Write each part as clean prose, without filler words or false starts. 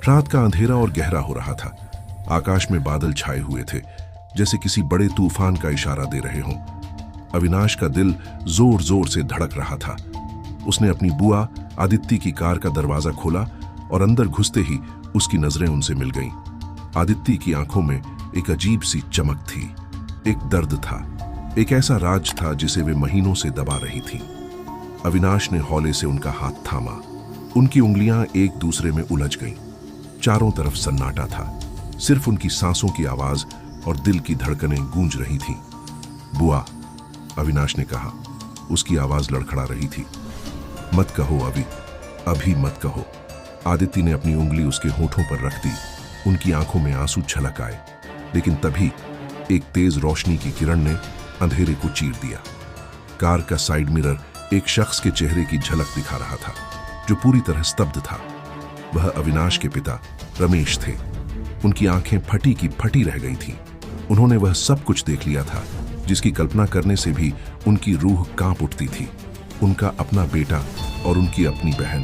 रात का अंधेरा और गहरा हो रहा था। आकाश में बादल छाए हुए थे, जैसे किसी बड़े तूफान का इशारा दे रहे हों। अविनाश का दिल जोर जोर से धड़क रहा था। उसने अपनी बुआ आदित्य की कार का दरवाजा खोला और अंदर घुसते ही उसकी नजरें उनसे मिल गईं। आदित्य की आंखों में एक अजीब सी चमक थी, एक दर्द था, एक ऐसा राज था जिसे वे महीनों से दबा रही थीं। अविनाश ने हौले से उनका हाथ थामा। उनकी उंगलियां एक दूसरे में उलझ गईं। चारों तरफ सन्नाटा था, सिर्फ उनकी सांसों की आवाज और दिल की धड़कनें गूंज रही थीं। बुआ, अविनाश ने कहा। उसकी आवाज लड़खड़ा रही थी। मत कहो अभी, अभी मत कहो। आदित्य ने अपनी उंगली उसके होठों पर रख दी। उनकी आंखों में आंसू छलक आए, लेकिन तभी एक तेज रोशनी की किरण ने अंधेरे को चीर दिया। कार का साइड मिरर एक शख्स के चेहरे की झलक दिखा रहा था, जो पूरी तरह स्तब्ध था। वह अविनाश के पिता रमेश थे। उनकी आंखें फटी की फटी रह गई थीं। उन्होंने वह सब कुछ देख लिया था जिसकी कल्पना करने से भी उनकी रूह कांप उठती थी। उनका अपना बेटा और उनकी अपनी बहन।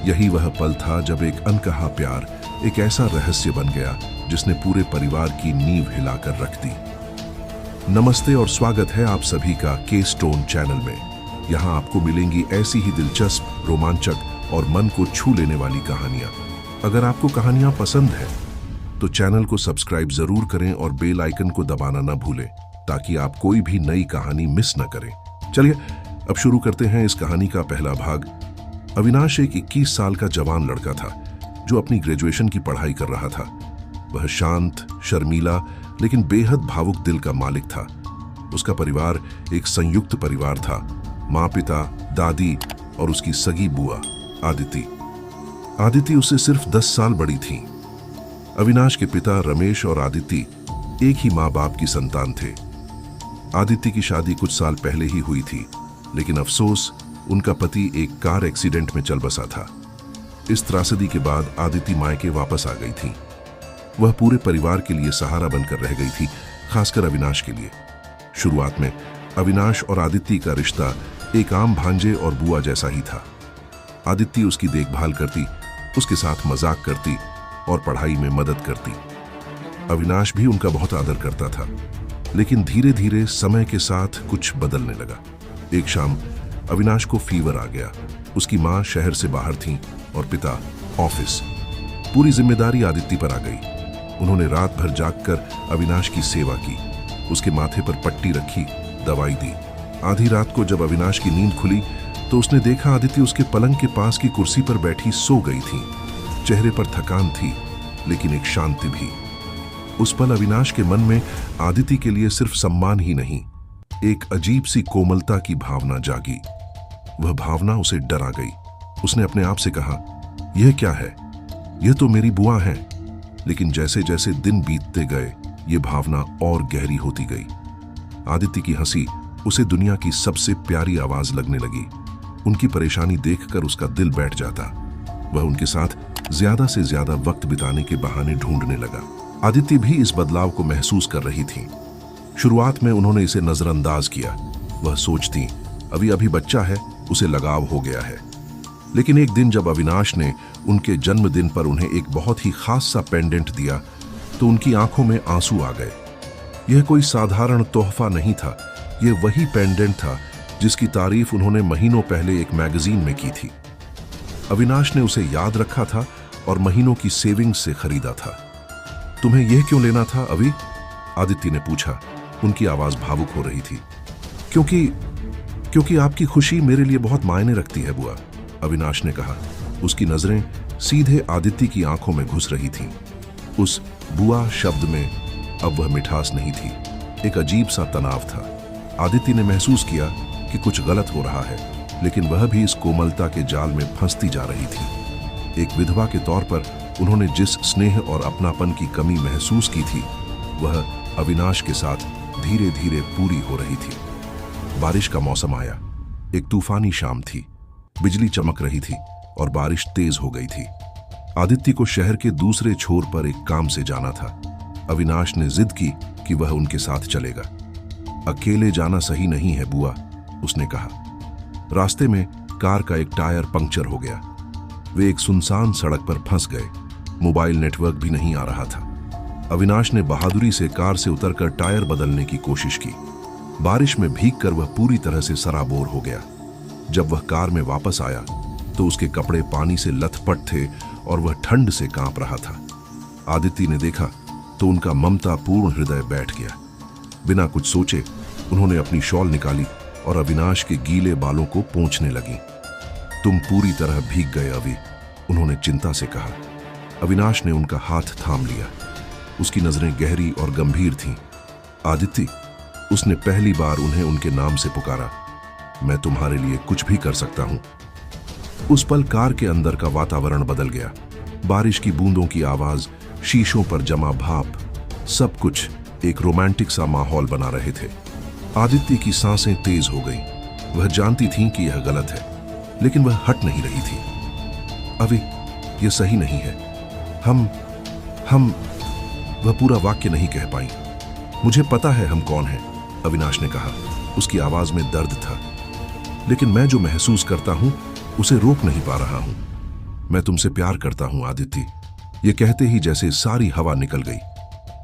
यही वह पल था जब एक अनकहा प्यार एक ऐसा रहस्य बन गया जिसने पूरे परिवार की नींव हिलाकर रख दी। नमस्ते और स्वागत है आप सभी का के स्टोन चैनल में। यहाँ आपको मिलेंगी ऐसी ही दिलचस्प, रोमांचक और मन को छू लेने वाली कहानियां। अगर आपको कहानियां पसंद है तो चैनल को सब्सक्राइब जरूर करें और बेल आइकन को दबाना ना भूलें, ताकि आप कोई भी नई कहानी मिस न करें। चलिए अब शुरू करते हैं इस कहानी का पहला भाग। अविनाश एक 21 साल का जवान लड़का था जो अपनी ग्रेजुएशन की पढ़ाई कर रहा था। वह शांत, शर्मीला लेकिन बेहद भावुक दिल का मालिक था। उसका परिवार एक संयुक्त परिवार था। माँ, पिता, दादी और उसकी सगी बुआ आदित्य। आदित्य उससे सिर्फ 10 साल बड़ी थीं। अविनाश के पिता रमेश और आदित्य एक ही माँ बाप की संतान थे। आदित्य की शादी कुछ साल पहले ही हुई थी, लेकिन अफसोस उनका पति एक कार एक्सीडेंट में चल बसा था। इस त्रासदी के बाद आदित्य मायके वापस आ गई थी। वह पूरे परिवार के लिए सहारा बनकर रह गई थी, खासकर अविनाश के लिए। शुरुआत में अविनाश और आदित्य का रिश्ता एक आम भांजे और बुआ जैसा ही था। आदित्य उसकी देखभाल करती, उसके साथ मजाक करती और पढ़ाई में मदद करती। अविनाश भी उनका बहुत आदर करता था, लेकिन धीरे धीरे समय के साथ कुछ बदलने लगा। एक शाम अविनाश को फीवर आ गया। उसकी माँ शहर से बाहर थीं और पिता ऑफिस। पूरी जिम्मेदारी आदित्य पर आ गई। उन्होंने रात भर जागकर अविनाश की सेवा की, उसके माथे पर पट्टी रखी, दवाई दी। आधी रात को जब अविनाश की नींद खुली तो उसने देखा आदित्य उसके पलंग के पास की कुर्सी पर बैठी सो गई थी। चेहरे पर थकान थी, लेकिन एक शांति भी। उस पल अविनाश के मन में आदित्य के लिए सिर्फ सम्मान ही नहीं, एक अजीब सी कोमलता की भावना जागी। वह भावना उसे डरा गई। उसने अपने आप से कहा, यह क्या है? यह तो मेरी बुआ है। लेकिन जैसे जैसे दिन बीतते गए, ये भावना और गहरी होती गई। आदित्य की हंसी उसे दुनिया की सबसे प्यारी आवाज लगने लगी। उनकी परेशानी देखकर उसका दिल बैठ जाता। वह उनके साथ ज्यादा से ज्यादा वक्त बिताने के बहाने ढूंढने लगा। आदित्य भी इस बदलाव को महसूस कर रही थी। शुरुआत में उन्होंने इसे नजरअंदाज किया। वह सोचती, अभी अभी बच्चा है, उसे लगाव हो गया है। लेकिन एक दिन जब अविनाश ने उनके जन्मदिन पर उन्हें एक बहुत ही खास सा पेंडेंट दिया, तो उनकी आंखों में आंसू आ गए। यह कोई साधारण तोहफा नहीं था, यह वही पेंडेंट था जिसकी तारीफ उन्होंने महीनों पहले एक मैगजीन में की थी। अविनाश ने उसे याद रखा था और महीनों की सेविंग्स से खरीदा था। तुम्हें यह क्यों लेना था अभी? आदित्य ने पूछा। उनकी आवाज भावुक हो रही थी। क्योंकि आपकी खुशी मेरे लिए बहुत मायने रखती है बुआ, अविनाश ने कहा। उसकी नजरें सीधे आदित्य की आंखों में घुस रही थीं। उस बुआ शब्द में अब वह मिठास नहीं थी, एक अजीब सा तनाव था। आदित्य ने महसूस किया कि कुछ गलत हो रहा है, लेकिन वह भी इस कोमलता के जाल में फंसती जा रही थी। एक विधवा के तौर पर उन्होंने जिस स्नेह और अपनापन की कमी महसूस की थी, वह अविनाश के साथ धीरे धीरे पूरी हो रही थी। बारिश का मौसम आया। एक तूफानी शाम थी। बिजली चमक रही थी और बारिश तेज हो गई थी। आदित्य को शहर के दूसरे छोर पर एक काम से जाना था। अविनाश ने जिद की कि वह उनके साथ चलेगा। अकेले जाना सही नहीं है बुआ, उसने कहा। रास्ते में कार का एक टायर पंक्चर हो गया। वे एक सुनसान सड़क पर फंस गए। मोबाइल नेटवर्क भी नहीं आ रहा था। अविनाश ने बहादुरी से कार से उतरकर टायर बदलने की कोशिश की। बारिश में भीगकर वह पूरी तरह से सराबोर हो गया। जब वह कार में वापस आया तो उसके कपड़े पानी से लथपथ थे और वह ठंड से कांप रहा था। आदित्य ने देखा तो उनका ममतापूर्ण हृदय बैठ गया। बिना कुछ सोचे उन्होंने अपनी शॉल निकाली और अविनाश के गीले बालों को पोंछने लगी। तुम पूरी तरह भीग गए अवि, उन्होंने चिंता से कहा। अविनाश ने उनका हाथ थाम लिया। उसकी नजरें गहरी और गंभीर थीं। आदित्य, उसने पहली बार उन्हें उनके नाम से पुकारा। मैं तुम्हारे लिए कुछ भी कर सकता हूं। उस पल कार के अंदर का वातावरण बदल गया। बारिश की बूंदों की आवाज, शीशों पर जमा भाप, सब कुछ एक रोमांटिक सा माहौल बना रहे थे। आदित्य की सांसें तेज हो गईं। वह जानती थीं कि यह गलत है, लेकिन वह हट नहीं रही थी। अभी यह सही नहीं है। हम वह पूरा वाक्य नहीं कह पाई। मुझे पता है हम कौन हैं, अविनाश ने कहा। उसकी आवाज में दर्द था। लेकिन मैं जो महसूस करता हूं उसे रोक नहीं पा रहा हूं। मैं तुमसे प्यार करता हूं आदित्य। यह कहते ही जैसे सारी हवा निकल गई।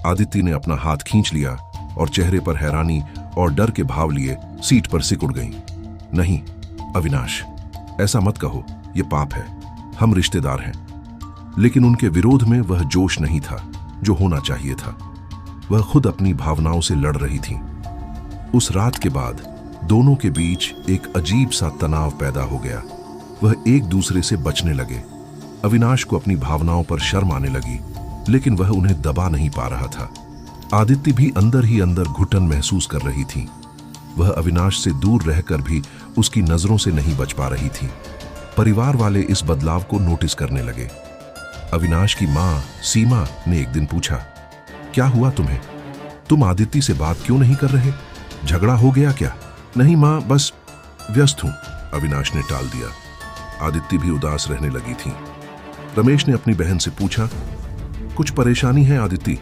आदित्य ने अपना हाथ खींच लिया और चेहरे पर हैरानी और डर के भाव लिए सीट पर सिकुड़ गई। नहीं अविनाश, ऐसा मत कहो, यह पाप है। हम रिश्तेदार हैं। लेकिन उनके विरोध में वह जोश नहीं था जो होना चाहिए था। वह खुद अपनी भावनाओं से लड़ रही थीं। उस रात के बाद दोनों के बीच एक अजीब सा तनाव पैदा हो गया। वह एक दूसरे से बचने लगे। अविनाश को अपनी भावनाओं पर शर्म आने लगी, लेकिन वह उन्हें दबा नहीं पा रहा था। आदित्य भी अंदर ही अंदर घुटन महसूस कर रही थी। वह अविनाश से दूर रहकर भी उसकी नजरों से नहीं बच पा रही थी। परिवार वाले इस बदलाव को नोटिस करने लगे। अविनाश की मां सीमा ने एक दिन पूछा, क्या हुआ तुम्हें? तुम आदित्य से बात क्यों नहीं कर रहे? झगड़ा हो गया क्या? नहीं मां, बस व्यस्त हूं, अविनाश ने टाल दिया। आदित्य भी उदास रहने लगी थी। रमेश ने अपनी बहन से पूछा, कुछ परेशानी है आदित्य?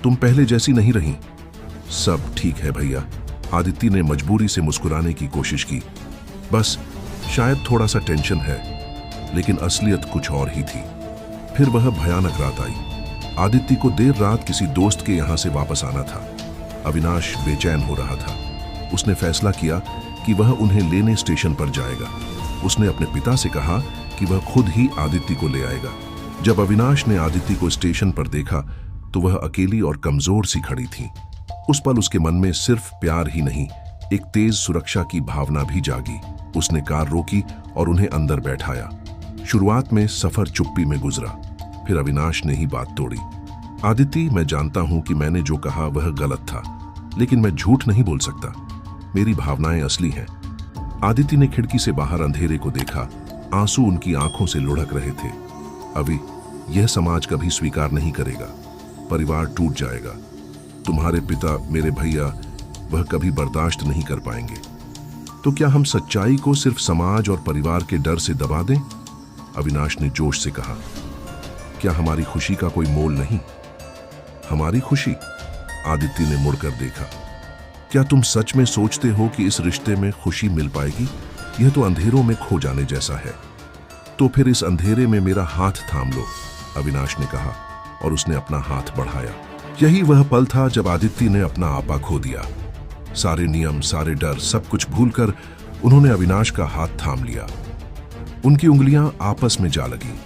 तुम पहले जैसी नहीं रही। सब ठीक है भैया, आदित्य ने मजबूरी से मुस्कुराने की कोशिश की। बस शायद थोड़ा सा टेंशन है, लेकिन असलियत कुछ और ही थी। फिर वह भयानक रात आई। आदित्य को देर रात किसी दोस्त के यहां से वापस आना था। अविनाश बेचैन हो रहा था। उसने फैसला किया कि वह उन्हें लेने स्टेशन पर जाएगा। उसने अपने पिता से कहा कि वह खुद ही आदित्य को ले आएगा। जब अविनाश ने आदित्य को स्टेशन पर देखा तो वह अकेली और कमजोर सी खड़ी थी। उस पल उसके मन में सिर्फ प्यार ही नहीं, एक तेज सुरक्षा की भावना भी जागी। उसने कार रोकी और उन्हें अंदर बैठाया। शुरुआत में सफर चुप्पी में गुजरा। फिर अविनाश ने ही बात तोड़ी। आदित्य, मैं जानता हूं कि मैंने जो कहा वह गलत था, लेकिन मैं झूठ नहीं बोल सकता। मेरी भावनाएं असली हैं। आदित्य ने खिड़की से बाहर अंधेरे को देखा। आंसू उनकी आंखों से लुढ़क रहे थे। अभी यह समाज कभी स्वीकार नहीं करेगा। परिवार टूट जाएगा। तुम्हारे पिता, मेरे भैया, वह कभी बर्दाश्त नहीं कर पाएंगे। तो क्या हम सच्चाई को सिर्फ समाज और परिवार के डर से दबा दें? अविनाश ने जोश से कहा। क्या हमारी खुशी का कोई मोल नहीं? हमारी खुशी? आदित्य ने मुड़कर देखा। क्या तुम सच में सोचते हो कि इस रिश्ते में खुशी मिल पाएगी? यह तो अंधेरों में खो जाने जैसा है। तो फिर इस अंधेरे में मेरा हाथ थाम लो, अविनाश ने कहा और उसने अपना हाथ बढ़ाया। यही वह पल था जब आदित्य ने अपना आपा खो दिया। सारे नियम, सारे डर, सब कुछ भूलकर उन्होंने अविनाश का हाथ थाम लिया। उनकी उंगलियां आपस में जा लगी।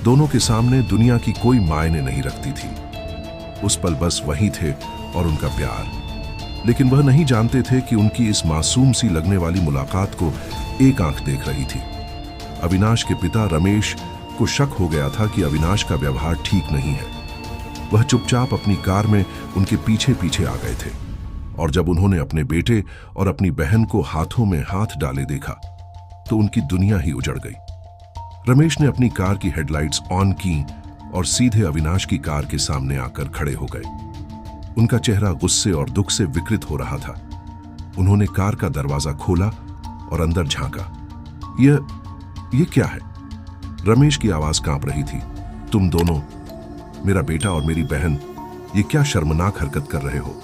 दोनों के सामने दुनिया की कोई मायने नहीं रखती थी। उस पल बस वही थे और उनका प्यार। लेकिन वह नहीं जानते थे कि उनकी इस मासूम सी लगने वाली मुलाकात को एक आंख देख रही थी। अविनाश के पिता रमेश को शक हो गया था कि अविनाश का व्यवहार ठीक नहीं है। वह चुपचाप अपनी कार में उनके पीछे पीछे आ गए थे और जब उन्होंने अपने बेटे और अपनी बहन को हाथों में हाथ डाले देखा तो उनकी दुनिया ही उजड़ गई। रमेश ने अपनी कार की हेडलाइट्स ऑन की और सीधे अविनाश की कार के सामने आकर खड़े हो गए। उनका चेहरा गुस्से और दुख से विकृत हो रहा था। उन्होंने कार का दरवाजा खोला और अंदर झांका। ये क्या है? रमेश की आवाज कांप रही थी। तुम दोनों, मेरा बेटा और मेरी बहन, ये क्या शर्मनाक हरकत कर रहे हो?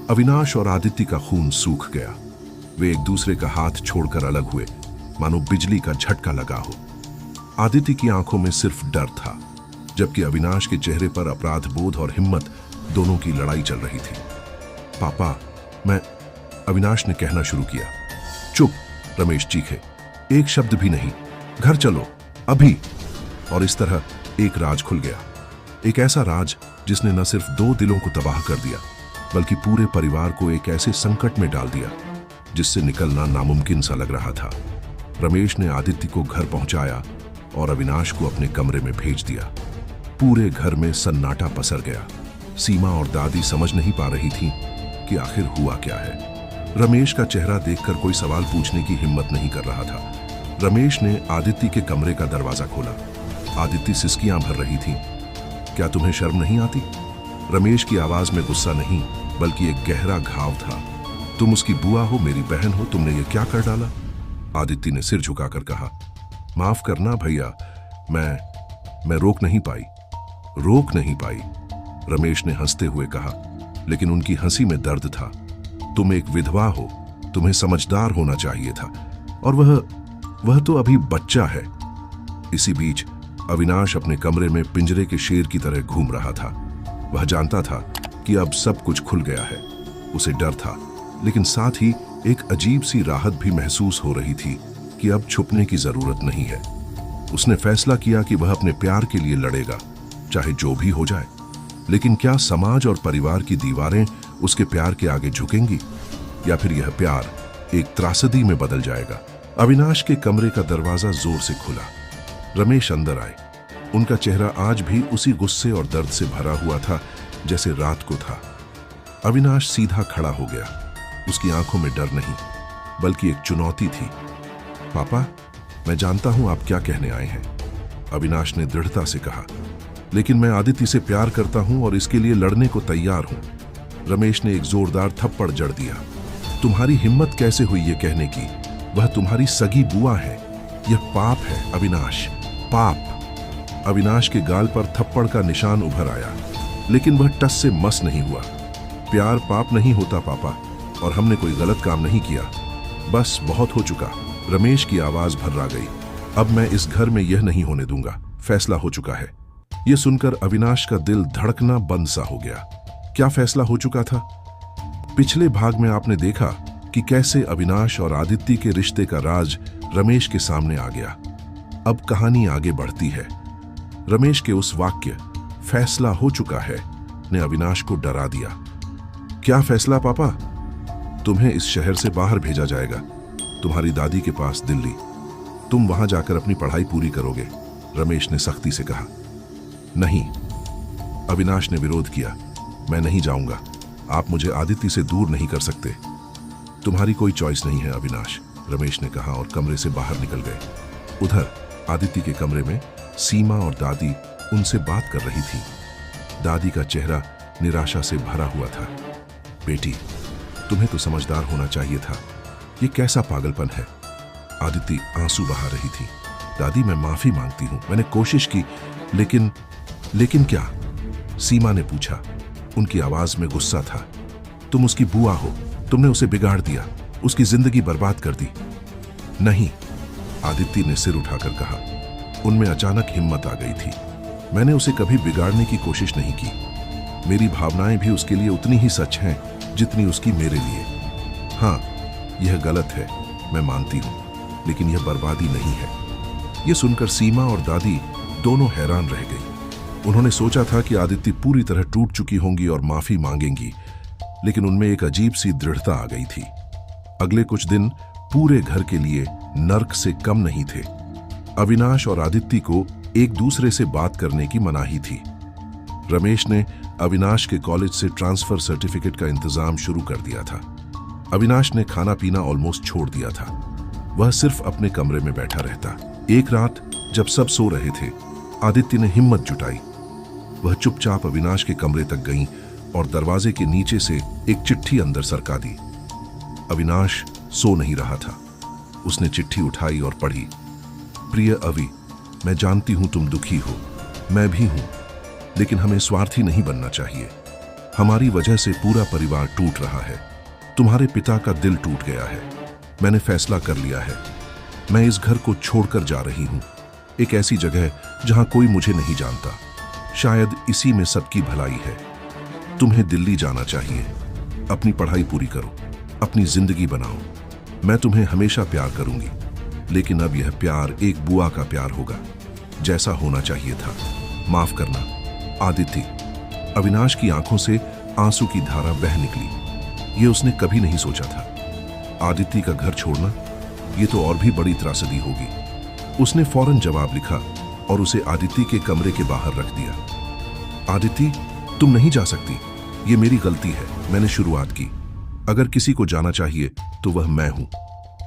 अविनाश और आदित्य का खून सूख गया। वे एक दूसरे का हाथ छोड़कर अलग हुए, मानो बिजली का झटका लगा हो। आदित्य की आंखों में सिर्फ डर था। जबकि अविनाश के चेहरे पर अपराध बोध और हिम्मत दोनों की लड़ाई चल रही थी। पापा, मैं, अविनाश ने कहना शुरू किया। चुप, रमेश चीखे, एक शब्द भी नहीं, घर चलो अभी। और इस तरह एक राज खुल गया, एक ऐसा राज जिसने न सिर्फ 2 दिलों को तबाह कर दिया बल्कि पूरे परिवार को एक ऐसे संकट में डाल दिया जिससे निकलना नामुमकिन सा लग रहा था। रमेश ने आदित्य को घर पहुंचाया और अविनाश को अपने कमरे में भेज दिया। पूरे घर में सन्नाटा पसर गया। सीमा और दादी समझ नहीं पा रही थीं कि आखिर हुआ क्या है। रमेश का चेहरा देखकर कोई सवाल पूछने की हिम्मत नहीं कर रहा था। रमेश ने आदित्य के कमरे का दरवाजा खोला। आदित्य सिसकियां भर रही थी। क्या तुम्हें शर्म नहीं आती? रमेश की आवाज में गुस्सा नहीं बल्कि एक गहरा घाव था। तुम उसकी बुआ हो, मेरी बहन हो, तुमने ये क्या कर डाला? आदित्य ने सिर झुकाकर कहा। माफ करना भैया, मैं रोक नहीं पाई। रमेश ने हंसते हुए कहा, लेकिन उनकी हंसी में दर्द था। तुम एक विधवा हो, तुम्हें समझदार होना चाहिए था, और वह तो अभी बच्चा है। इसी बीच अविनाश अपने कमरे में पिंजरे के शेर की तरह घूम रहा था। वह जानता था कि अब सब कुछ खुल गया है। उसे डर था, लेकिन साथ ही एक अजीब सी राहत भी महसूस हो रही थी कि अब छुपने की जरूरत नहीं है। उसने फैसला किया कि वह अपने प्यार के लिए लड़ेगा, चाहे जो भी हो जाए। लेकिन क्या समाज और परिवार की दीवारें उसके प्यार के आगे झुकेंगी, या फिर यह प्यार एक त्रासदी में बदल जाएगा? अविनाश के कमरे का दरवाजा जोर से खुला। रमेश अंदर आए। उनका चेहरा आज भी उसी गुस्से और दर्द से भरा हुआ था जैसे रात को था। अविनाश सीधा खड़ा हो गया। उसकी आंखों में डर नहीं बल्कि एक चुनौती थी। पापा, मैं जानता हूं आप क्या कहने आए हैं, अविनाश ने दृढ़ता से कहा, लेकिन मैं आदित्य से प्यार करता हूं और इसके लिए लड़ने को तैयार हूं। रमेश ने एक जोरदार थप्पड़ जड़ दिया। तुम्हारी हिम्मत कैसे हुई ये कहने की? वह तुम्हारी सगी बुआ है। यह पाप है अविनाश, पाप। अविनाश के गाल पर थप्पड़ का निशान उभर आया, लेकिन वह टस से मस नहीं हुआ। प्यार पाप नहीं होता पापा, और हमने कोई गलत काम नहीं किया। बस बहुत हो चुका। रमेश की आवाज भर्रा गई। अब मैं इस घर में यह नहीं होने दूंगा। फैसला हो चुका है। यह सुनकर अविनाश का दिल धड़कना बंद सा हो गया। क्या फैसला हो चुका था? पिछले भाग में आपने देखा कि कैसे अविनाश और आदित्य के रिश्ते का राज रमेश के सामने आ गया। अब कहानी आगे बढ़ती है। रमेश के उस वाक्य फैसला हो चुका है ने अविनाश को डरा दिया। क्या फैसला पापा? तुम्हें इस शहर से बाहर भेजा जाएगा, तुम्हारी दादी के पास दिल्ली। तुम वहां जाकर अपनी पढ़ाई पूरी करोगे, रमेश ने सख्ती से कहा। नहीं, अविनाश ने विरोध किया। मैं नहीं जाऊंगा। आप मुझे आदित्य से दूर नहीं कर सकते। तुम्हारी कोई चॉइस नहीं है अविनाश, रमेश ने कहा और कमरे से बाहर निकल गए। उधर आदित्य के कमरे में सीमा और दादी उनसे बात कर रही थी। दादी का चेहरा निराशा से भरा हुआ था। बेटी, तुम्हें तो समझदार होना चाहिए था। ये कैसा पागलपन है? आदित्य आंसू बहा रही थी। दादी, मैं माफी मांगती हूं। मैंने कोशिश की, लेकिन क्या? सीमा ने पूछा। उनकी आवाज में गुस्सा था। तुम उसकी बुआ हो, तुमने उसे बिगाड़ दिया, उसकी जिंदगी बर्बाद कर दी। नहीं, आदित्य ने सिर उठाकर कहा। उनमें अचानक हिम्मत आ गई थी। मैंने उसे कभी बिगाड़ने की कोशिश नहीं की। मेरी भावनाएं भी उसके लिए उतनी ही सच हैं जितनी उसकी मेरे लिए। हाँ, यह गलत है, मैं मानती हूं, लेकिन यह बर्बादी नहीं है। यह सुनकर सीमा और दादी दोनों हैरान रह गई। उन्होंने सोचा था कि आदित्य पूरी तरह टूट चुकी होंगी और माफी मांगेंगी, लेकिन उनमें एक अजीब सी दृढ़ता आ गई थी। अगले कुछ दिन पूरे घर के लिए नर्क से कम नहीं थे। अविनाश और आदित्य को एक दूसरे से बात करने की मनाही थी। रमेश ने अविनाश के कॉलेज से ट्रांसफर सर्टिफिकेट का इंतजाम शुरू कर दिया था। अविनाश ने खाना पीना ऑलमोस्ट छोड़ दिया था। वह सिर्फ अपने कमरे में बैठा रहता। एक रात जब सब सो रहे थे, आदित्य ने हिम्मत जुटाई। वह चुपचाप अविनाश के कमरे तक गई और दरवाजे के नीचे से एक चिट्ठी अंदर सरका दी। अविनाश सो नहीं रहा था। उसने चिट्ठी उठाई और पढ़ी। प्रिय अवि, मैं जानती हूं तुम दुखी हो, मैं भी हूं, लेकिन हमें स्वार्थी नहीं बनना चाहिए। हमारी वजह से पूरा परिवार टूट रहा है। तुम्हारे पिता का दिल टूट गया है। मैंने फैसला कर लिया है। मैं इस घर को छोड़कर जा रही हूं, एक ऐसी जगह जहां कोई मुझे नहीं जानता। शायद इसी में सबकी भलाई है। तुम्हें दिल्ली जाना चाहिए। अपनी पढ़ाई पूरी करो, अपनी जिंदगी बनाओ। मैं तुम्हें हमेशा प्यार करूंगी, लेकिन अब यह प्यार एक बुआ का प्यार होगा, जैसा होना चाहिए था। माफ करना आदिति। अविनाश की आंखों से आंसू की धारा बह निकली। ये उसने कभी नहीं सोचा था। आदिति का घर छोड़ना, ये तो और भी बड़ी त्रासदी होगी। उसने फौरन जवाब लिखा और उसे आदिति के कमरे के बाहर रख दिया। आदिति, तुम नहीं जा सकती। ये मेरी गलती है, मैंने शुरुआत की। अगर किसी को जाना चाहिए तो वह मैं हूं,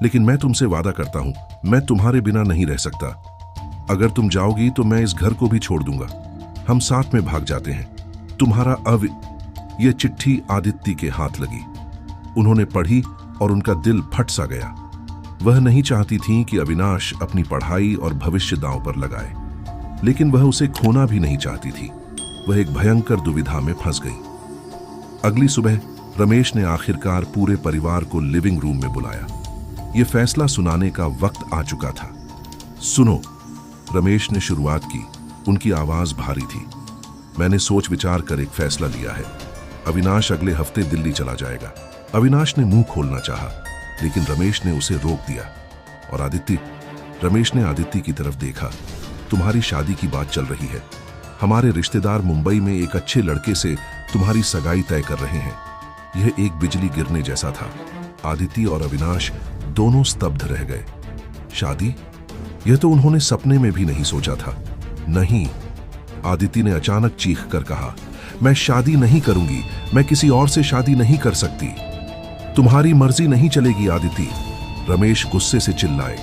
लेकिन मैं तुमसे वादा करता हूं, मैं तुम्हारे बिना नहीं रह सकता। अगर तुम जाओगी तो मैं इस घर को भी छोड़ दूंगा। हम साथ में भाग जाते हैं। तुम्हारा यह चिट्ठी आदित्य के हाथ लगी। उन्होंने पढ़ी और उनका दिल फट सा गया। वह नहीं चाहती थी कि अविनाश अपनी पढ़ाई और भविष्य दांव पर लगाए, लेकिन वह उसे खोना भी नहीं चाहती थी। वह एक भयंकर दुविधा में फंस गई। अगली सुबह रमेश ने आखिरकार पूरे परिवार को लिविंग रूम में बुलाया। यह फैसला सुनाने का वक्त आ चुका था। सुनो, रमेश ने शुरुआत की। उनकी आवाज भारी थी। मैंने सोच विचार कर एक फैसला लिया है। अविनाश अगले हफ्ते दिल्ली चला जाएगा। अविनाश ने मुंह खोलना चाहा, लेकिन रमेश ने उसे रोक दिया। और आदित्य, रमेश ने आदित्य की तरफ देखा। तुम्हारी शादी की बात चल रही है। हमारे रिश्तेदार मुंबई में एक अच्छे लड़के से तुम्हारी सगाई तय कर रहे हैं। यह एक बिजली गिरने जैसा था। आदित्य और अविनाश दोनों स्तब्ध रह गए। शादी? यह तो उन्होंने सपने में भी नहीं सोचा था। नहीं, आदित्य ने अचानक चीख कर कहा, मैं शादी नहीं करूंगी। मैं किसी और से शादी नहीं कर सकती। तुम्हारी मर्जी नहीं चलेगी आदित्य। रमेश गुस्से से चिल्लाए।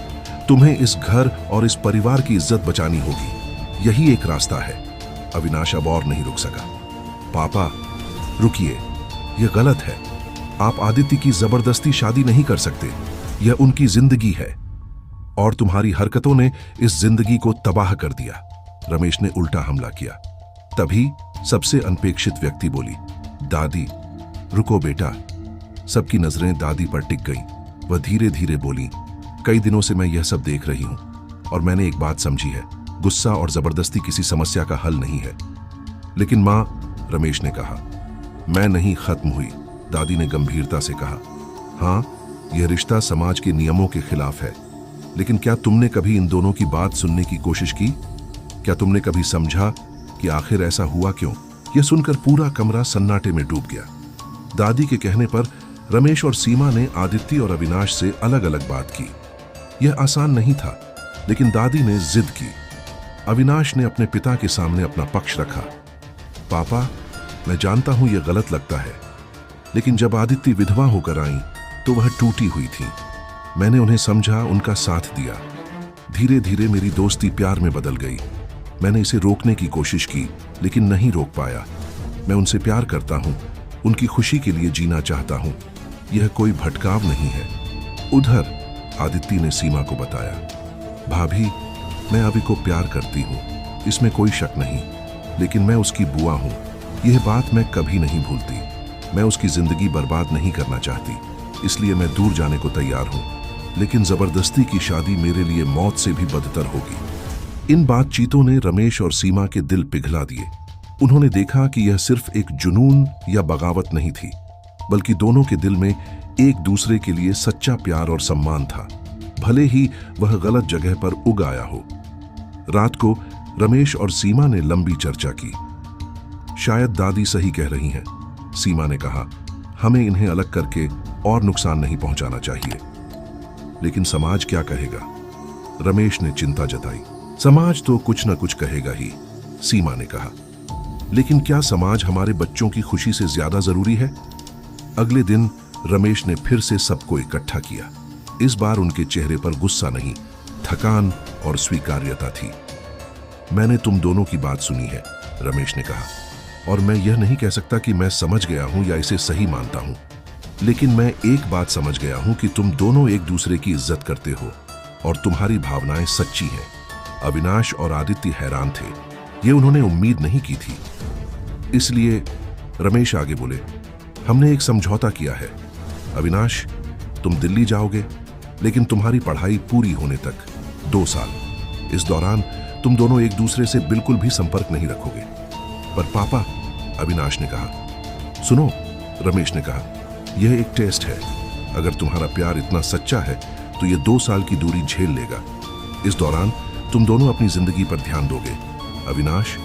तुम्हें इस घर और इस परिवार की इज्जत बचानी होगी। यही एक रास्ता है। अविनाश अब और नहीं रुक सका। पापा, रुकिए, यह गलत है। आप आदित्य की जबरदस्ती शादी नहीं कर सकते। यह उनकी जिंदगी है और तुम्हारी हरकतों ने इस जिंदगी को तबाह कर दिया। रमेश ने उल्टा हमला किया। तभी सबसे अनपेक्षित व्यक्ति बोली, दादी। रुको बेटा। सबकी नजरें दादी पर टिक गईं। वह धीरे धीरे बोली, कई दिनों से मैं यह सब देख रही हूं और मैंने एक बात समझी है, गुस्सा और जबरदस्ती किसी समस्या का हल नहीं है। लेकिन मां, रमेश ने कहा। मैं नहीं खत्म हुई, दादी ने गंभीरता से कहा। हां, यह रिश्ता समाज के नियमों के खिलाफ है, लेकिन क्या तुमने कभी इन दोनों की बात सुनने की कोशिश की? क्या तुमने कभी समझा कि आखिर ऐसा हुआ क्यों? यह सुनकर पूरा कमरा सन्नाटे में डूब गया। दादी के कहने पर रमेश और सीमा ने आदित्य और अविनाश से अलग अलग बात की। यह आसान नहीं था, लेकिन दादी ने जिद की। अविनाश ने अपने पिता के सामने अपना पक्ष रखा। पापा, मैं जानता हूं यह गलत लगता है, लेकिन जब आदित्य विधवा होकर आई तो वह टूटी हुई थी। मैंने उन्हें समझा, उनका साथ दिया। धीरे धीरे मेरी दोस्ती प्यार में बदल गई। मैंने इसे रोकने की कोशिश की, लेकिन नहीं रोक पाया। मैं उनसे प्यार करता हूं, उनकी खुशी के लिए जीना चाहता हूं। यह कोई भटकाव नहीं है। उधर आदित्य ने सीमा को बताया, भाभी, मैं अभी को प्यार करती हूं, इसमें कोई शक नहीं, लेकिन मैं उसकी बुआ हूं। यह बात मैं कभी नहीं भूलती। मैं उसकी जिंदगी बर्बाद नहीं करना चाहती, इसलिए मैं दूर जाने को तैयार हूं, लेकिन जबरदस्ती की शादी मेरे लिए मौत से भी बदतर होगी। इन बातचीतों ने रमेश और सीमा के दिल पिघला दिए। उन्होंने देखा कि यह सिर्फ एक जुनून या बगावत नहीं थी, बल्कि दोनों के दिल में एक दूसरे के लिए सच्चा प्यार और सम्मान था, भले ही वह गलत जगह पर उग आया हो। रात को रमेश और सीमा ने लंबी चर्चा की। शायद दादी सही कह रही हैं, सीमा ने कहा। हमें इन्हें अलग करके और नुकसान नहीं पहुंचाना चाहिए। लेकिन समाज क्या कहेगा? रमेश ने चिंता जताई। समाज तो कुछ न कुछ कहेगा ही, सीमा ने कहा। लेकिन क्या समाज हमारे बच्चों की खुशी से ज्यादा जरूरी है? अगले दिन रमेश ने फिर से सबको इकट्ठा किया। इस बार उनके चेहरे पर गुस्सा नहीं, थकान और स्वीकार्यता थी। मैंने तुम दोनों की बात सुनी है, रमेश ने कहा, और मैं यह नहीं कह सकता कि मैं समझ गया हूं या इसे सही मानता हूं, लेकिन मैं एक बात समझ गया हूं कि तुम दोनों एक दूसरे की इज्जत करते हो और तुम्हारी भावनाएं सच्ची हैं। अविनाश और आदित्य हैरान थे, ये उन्होंने उम्मीद नहीं की थी। इसलिए रमेश आगे बोले, हमने एक समझौता किया है। अविनाश, तुम दिल्ली जाओगे, लेकिन तुम्हारी पढ़ाई पूरी होने तक 2 साल। इस दौरान तुम दोनों एक दूसरे से बिल्कुल भी संपर्क नहीं रखोगे। पर पापा, अविनाश ने कहा। सुनो, रमेश ने कहा, यह एक टेस्ट है। अगर तुम्हारा प्यार इतना सच्चा है तो यह 2 साल की दूरी झेल लेगा। इस दौरान तुम दोनों अपनी जिंदगी पर ध्यान दोगे। अविनाश,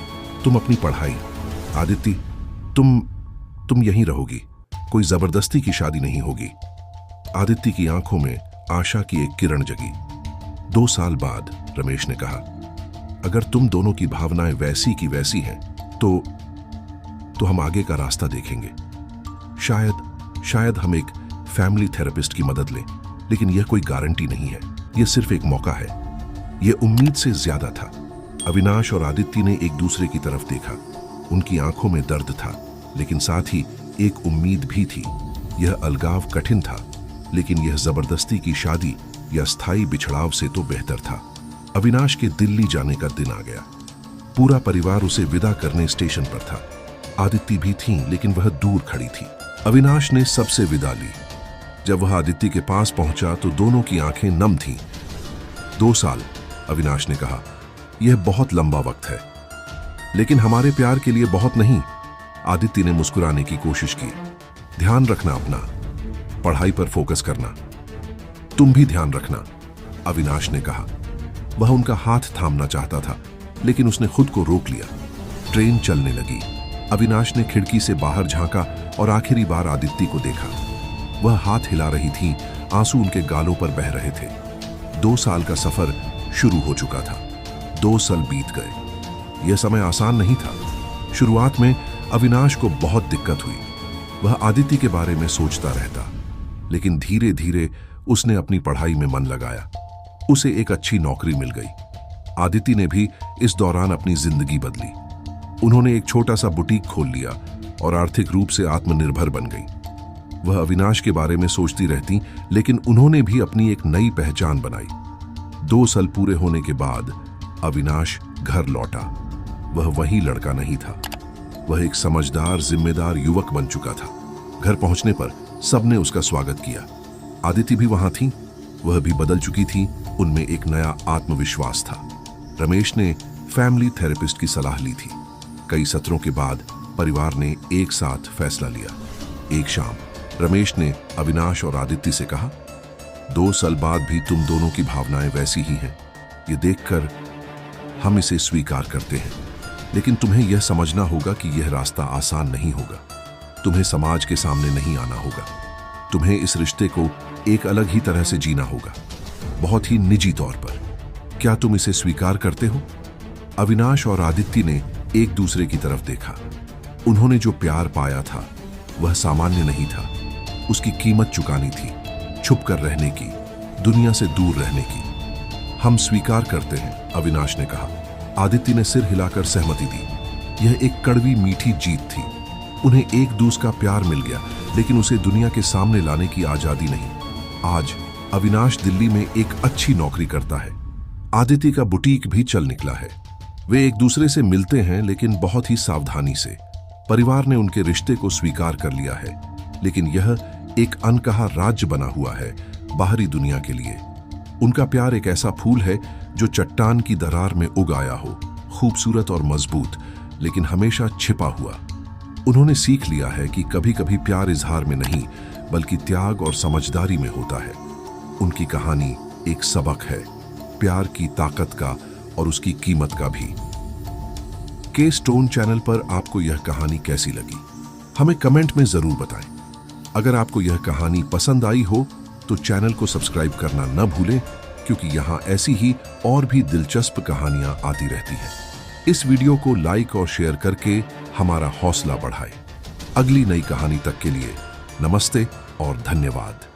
तुम अपनी पढ़ाई, आदित्य, तुम यहीं रहोगी। कोई जबरदस्ती की शादी नहीं होगी। आदित्य की आंखों में आशा की एक किरण जगी। 2 साल बाद रमेश ने कहा, अगर तुम दोनों की भावनाएं वैसी की वैसी हैं तो हम आगे का रास्ता देखेंगे। शायद हम एक फैमिली थेरेपिस्ट की मदद लें, लेकिन यह कोई गारंटी नहीं है। यह सिर्फ एक मौका है। यह उम्मीद से ज्यादा था। अविनाश और आदित्य ने एक दूसरे की तरफ देखा। उनकी आंखों में दर्द था, लेकिन साथ ही एक उम्मीद भी थी। यह अलगाव कठिन था, लेकिन यह जबरदस्ती की शादी या स्थायी बिछड़ाव से तो बेहतर था। अविनाश के दिल्ली जाने का दिन आ गया। पूरा परिवार उसे विदा करने स्टेशन पर था। आदित्य भी थी, लेकिन वह दूर खड़ी थी। अविनाश ने सबसे विदा ली। जब वह आदित्य के पास पहुंचा तो दोनों की आंखें नम थीं। 2 साल, अविनाश ने कहा, यह बहुत लंबा वक्त है, लेकिन हमारे प्यार के लिए बहुत नहीं। आदित्य ने मुस्कुराने की कोशिश की। ध्यान रखना अपना, पढ़ाई पर फोकस करना। तुम भी ध्यान रखना, अविनाश ने कहा। वह उनका हाथ थामना चाहता था, लेकिन उसने खुद को रोक लिया। ट्रेन चलने लगी। अविनाश ने खिड़की से बाहर झांका और आखिरी बार आदित्य को देखा। वह हाथ हिला रही थी, आंसू उनके गालों पर बह रहे थे। 2 साल का सफर शुरू हो चुका था। 2 साल बीत गए। यह समय आसान नहीं था। शुरुआत में अविनाश को बहुत दिक्कत हुई। वह आदित्य के बारे में सोचता रहता, लेकिन धीरे धीरे उसने अपनी पढ़ाई में मन लगाया। उसे एक अच्छी नौकरी मिल गई। आदित्य ने भी इस दौरान अपनी जिंदगी बदली। उन्होंने एक छोटा सा बुटीक खोल लिया और आर्थिक रूप से आत्मनिर्भर बन गई। वह अविनाश के बारे में सोचती रहती, लेकिन उन्होंने भी अपनी एक नई पहचान बनाई। 2 साल पूरे होने के बाद अविनाश घर लौटा। वह वही लड़का नहीं था। वह एक समझदार, जिम्मेदार युवक बन चुका था। घर पहुंचने पर सबने उसका स्वागत किया। आदित्य भी वहां थी। वह भी बदल चुकी थी। उनमें एक नया आत्मविश्वास था। रमेश ने फैमिली थेरेपिस्ट की सलाह ली थी। कई सत्रों के बाद परिवार ने एक साथ फैसला लिया। एक शाम रमेश ने अविनाश और आदित्य से कहा, 2 साल बाद भी तुम दोनों की भावनाएं वैसी ही हैं। ये देखकर हम इसे स्वीकार करते हैं, लेकिन तुम्हें यह समझना होगा कि यह रास्ता आसान नहीं होगा। तुम्हें समाज के सामने नहीं आना होगा। तुम्हें इस रिश्ते को एक अलग ही तरह से जीना होगा, बहुत ही निजी तौर पर। क्या तुम इसे स्वीकार करते हो? अविनाश और आदित्य ने एक दूसरे की तरफ देखा। उन्होंने जो प्यार पाया था वह सामान्य नहीं था। उसकी कीमत चुकानी थी, छुप कर रहने की, दुनिया से दूर रहने की। हम स्वीकार करते हैं, अविनाश ने कहा। आदित्य ने सिर हिलाकर सहमति दी। यह एक कड़वी मीठी जीत थी। उन्हें एक दूसरे का प्यार मिल गया, लेकिन उसे दुनिया के सामने लाने की आजादी नहीं। आज अविनाश दिल्ली में एक अच्छी नौकरी करता है। आदित्य का बुटीक भी चल निकला है। वे एक दूसरे से मिलते हैं, लेकिन बहुत ही सावधानी से। परिवार ने उनके रिश्ते को स्वीकार कर लिया है, लेकिन यह एक अनकहा राज्य बना हुआ है बाहरी दुनिया के लिए। उनका प्यार एक ऐसा फूल है जो चट्टान की दरार में उग आया हो, खूबसूरत और मजबूत, लेकिन हमेशा छिपा हुआ। उन्होंने सीख लिया है कि कभी कभी प्यार इजहार में नहीं, बल्कि त्याग और समझदारी में होता है। उनकी कहानी एक सबक है, प्यार की ताकत का और उसकी कीमत का भी। के स्टोन चैनल पर आपको यह कहानी कैसी लगी, हमें कमेंट में जरूर बताएं। अगर आपको यह कहानी पसंद आई हो तो चैनल को सब्सक्राइब करना न भूलें, क्योंकि यहाँ ऐसी ही और भी दिलचस्प कहानियां आती रहती हैं। इस वीडियो को लाइक और शेयर करके हमारा हौसला बढ़ाएं। अगली नई कहानी तक के लिए नमस्ते और धन्यवाद।